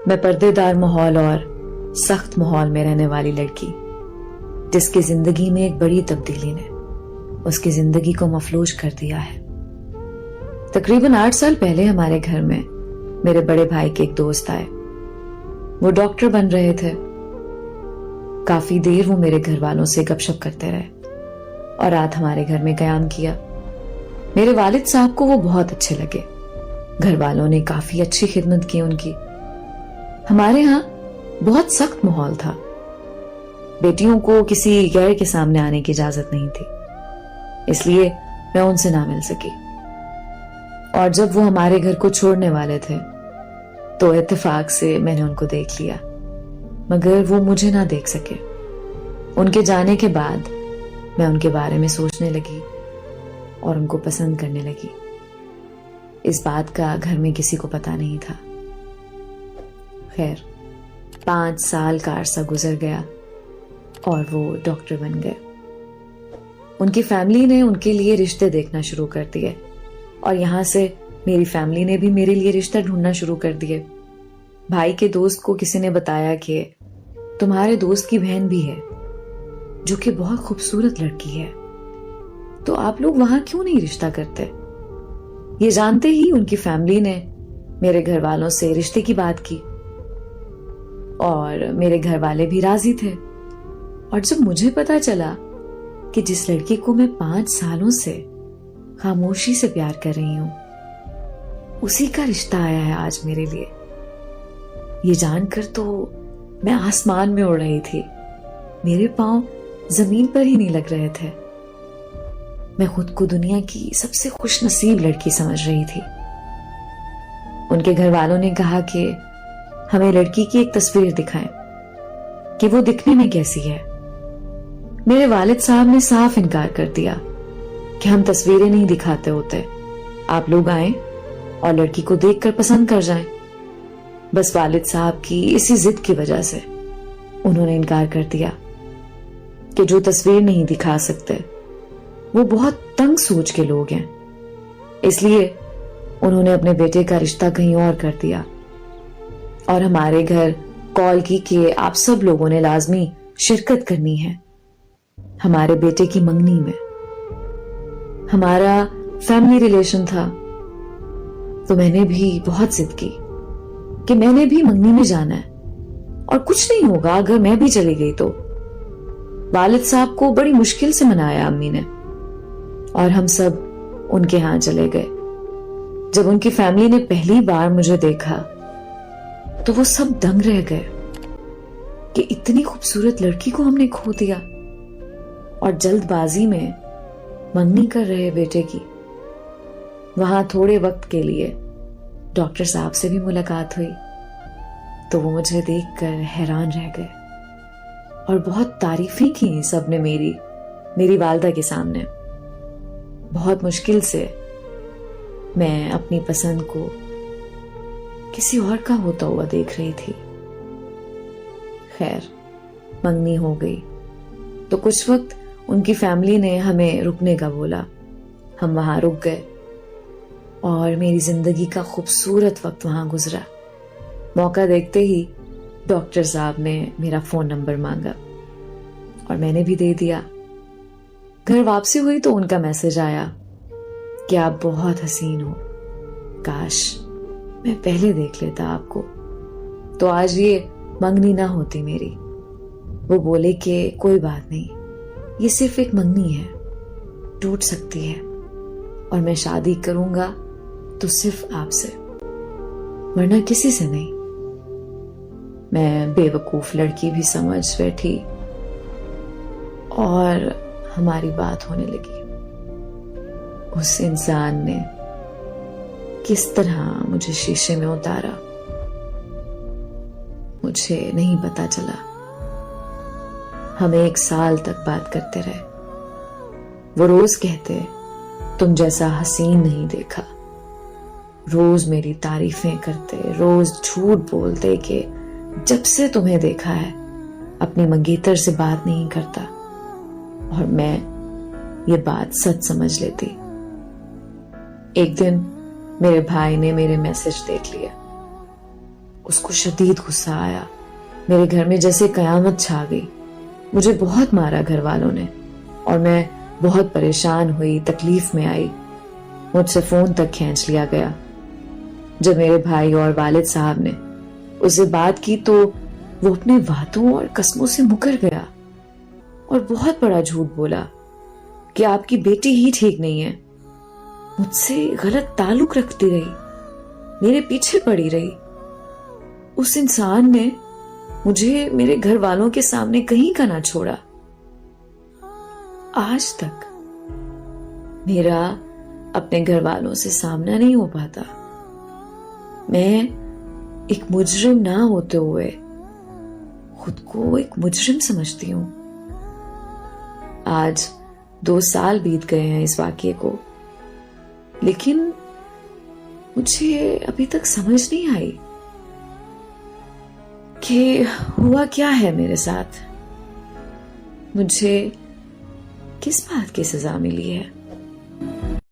मैं पर्देदार माहौल और सख्त माहौल में रहने वाली लड़की, जिसकी जिंदगी में एक बड़ी तब्दीली ने उसकी जिंदगी को मफलूज कर दिया है। तकरीबन 8 साल पहले हमारे घर में मेरे बड़े भाई के एक दोस्त आए। वो डॉक्टर बन रहे थे। काफी देर वो मेरे घर वालों से गपशप करते रहे और रात हमारे घर में कयाम किया। मेरे वालिद साहब को वो बहुत अच्छे लगे। घर वालों ने काफी अच्छी खिदमत की उनकी। हमारे यहाँ बहुत सख्त माहौल था। बेटियों को किसी गैर के सामने आने की इजाजत नहीं थी, इसलिए मैं उनसे ना मिल सकी। और जब वो हमारे घर को छोड़ने वाले थे तो इत्तेफाक से मैंने उनको देख लिया, मगर वो मुझे ना देख सके। उनके जाने के बाद मैं उनके बारे में सोचने लगी और उनको पसंद करने लगी। इस बात का घर में किसी को पता नहीं था। खैर, 5 साल का अरसा गुजर गया और वो डॉक्टर बन गए। उनकी फैमिली ने उनके लिए रिश्ते देखना शुरू कर दिए और यहां से मेरी फैमिली ने भी मेरे लिए रिश्ता ढूंढना शुरू कर दिए। भाई के दोस्त को किसी ने बताया कि तुम्हारे दोस्त की बहन भी है जो कि बहुत खूबसूरत लड़की है, तो आप लोग वहां क्यों नहीं रिश्ता करते। ये जानते ही उनकी फैमिली ने मेरे घर वालों से रिश्ते की बात की और मेरे घर वाले भी राजी थे। और जब मुझे पता चला कि जिस लड़की को मैं 5 सालों से खामोशी से प्यार कर रही हूं, उसी का रिश्ता आया है आज मेरे लिए, ये जानकर तो मैं आसमान में उड़ रही थी। मेरे पांव जमीन पर ही नहीं लग रहे थे। मैं खुद को दुनिया की सबसे खुशनसीब लड़की समझ रही थी। उनके घर वालों ने कहा कि हमें लड़की की एक तस्वीर दिखाएं कि वो दिखने में कैसी है। मेरे वालिद साहब ने साफ इनकार कर दिया कि हम तस्वीरें नहीं दिखाते होते, आप लोग आए और लड़की को देखकर पसंद कर जाएं। बस वालिद साहब की इसी जिद की वजह से उन्होंने इनकार कर दिया कि जो तस्वीर नहीं दिखा सकते वो बहुत तंग सोच के लोग हैं, इसलिए उन्होंने अपने बेटे का रिश्ता कहीं और कर दिया और हमारे घर कॉल की कि आप सब लोगों ने लाजमी शिरकत करनी है हमारे बेटे की मंगनी में। हमारा फैमिली रिलेशन था, तो मैंने भी बहुत जिद की कि मैंने भी मंगनी में जाना है और कुछ नहीं होगा अगर मैं भी चली गई तो। वालिद साहब को बड़ी मुश्किल से मनाया अम्मी ने और हम सब उनके यहां चले गए। जब उनकी फैमिली ने पहली बार मुझे देखा तो वो सब दंग रह गए कि इतनी खूबसूरत लड़की को हमने खो दिया। और जल्दबाजी में मंगनी कर रहे बेटे की। वहां थोड़े वक्त के लिए डॉक्टर साहब से भी मुलाकात हुई तो वो मुझे देखकर हैरान रह गए और बहुत तारीफें की सबने मेरी वालदा के सामने। बहुत मुश्किल से मैं अपनी पसंद को किसी और का होता हुआ देख रही थी। खैर, मंगनी हो गई तो कुछ वक्त उनकी फैमिली ने हमें रुकने का बोला। हम वहां रुक गए और मेरी जिंदगी का खूबसूरत वक्त वहां गुजरा। मौका देखते ही डॉक्टर साहब ने मेरा फोन नंबर मांगा और मैंने भी दे दिया। घर वापसी हुई तो उनका मैसेज आया कि आप बहुत हसीन हो, काश मैं पहले देख लेता आपको, तो आज ये मंगनी ना होती मेरी। वो बोले कि कोई बात नहीं, ये सिर्फ एक मंगनी है, टूट सकती है और मैं शादी करूंगा तो सिर्फ आपसे, वरना किसी से नहीं। मैं बेवकूफ लड़की भी समझ बैठी और हमारी बात होने लगी। उस इंसान ने किस तरह मुझे शीशे में उतारा मुझे नहीं पता चला। हम 1 साल तक बात करते रहे। वो रोज कहते तुम जैसा हसीन नहीं देखा, रोज मेरी तारीफें करते, रोज झूठ बोलते कि जब से तुम्हें देखा है अपनी मंगेतर से बात नहीं करता, और मैं ये बात सच समझ लेती। एक दिन मेरे भाई ने मेरे मैसेज देख लिया उसको शदीद गुस्सा आया। मेरे घर में जैसे कयामत छा गई। मुझे बहुत मारा घर वालों ने और मैं बहुत परेशान हुई, तकलीफ में आई। मुझसे फोन तक खींच लिया गया। जब मेरे भाई और वालिद साहब ने उससे बात की तो वो अपने वादों और कस्मों से मुकर गया और बहुत बड़ा झूठ बोला कि आपकी बेटी ही ठीक नहीं है। मुझसे गलत ताल्लुक रखती रही, मेरे पीछे पड़ी रही। उस इंसान ने मुझे मेरे घर वालों के सामने कहीं का ना छोड़ा। आज तक मेरा अपने घर वालों से सामना नहीं हो पाता। मैं एक मुजरिम ना होते हुए खुद को एक मुजरिम समझती हूं। आज 2 साल बीत गए हैं इस वाकये को, लेकिन मुझे अभी तक समझ नहीं आई कि हुआ क्या है मेरे साथ। मुझे किस बात की सजा मिली है।